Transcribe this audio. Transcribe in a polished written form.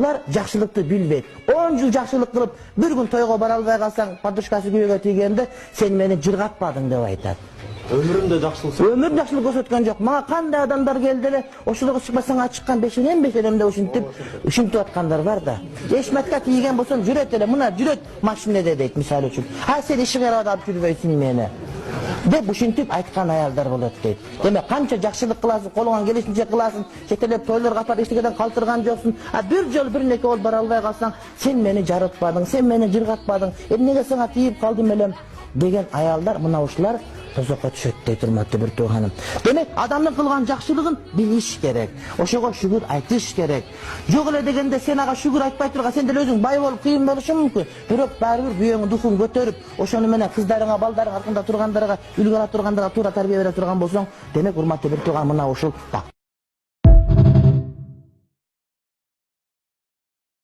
Булар жакшылыкты билбейт. 10 жыл жакшылык кылып, bir gün тойго бара албай калсаң, подушкасы күйөгө тийгенде сен мени жыргатпадың деп айтат. Өмүрүмдө жакшылык. Өмүр жакшылык көрсөткөн жок. Мага кандай адамдар келди эле, ошолорго чыкпасаң ачыккан бешенем ушинтип аткандар бар да. Эшматка тийген болсоң жүрөт эле, мына жүрөт машинеде дейт мисалы үчүн. Сен ишиңе алып жүрбөйсүң мени. Деп ушинтип айткан аялдар болот дейт. Демек канча жакшылык кыласың, колуңан келишинче кыласың, четелеп тойлорго апарып эчтекеден калтырган жоксуң. Bir жол bir неке бол бара албай калсаң, сен мени жарытпадың, сен мени жыргатпадың. Эмнеге сага тийип калдым элем деген аялдар мына ушулар тозокко түшөт дейт, урматтуу бир тууганым. Демек, адамдын кылган жакшылыгын билиш керек. Ошого шүгүр айтыш керек. Жок эле дегенде сен ага шүгүр айтпай турга, сен деле өзүң бай болуп кыйын болушу мүмкүн. Бирок баары бир бүйөңүн духун көтөрүп, ошону менен кыздарыңа, балдарың артында тургандарга, үлгү ала тургандарга туура тарбия бере турган болсоң, демек урматтуу бир тууган мына ушул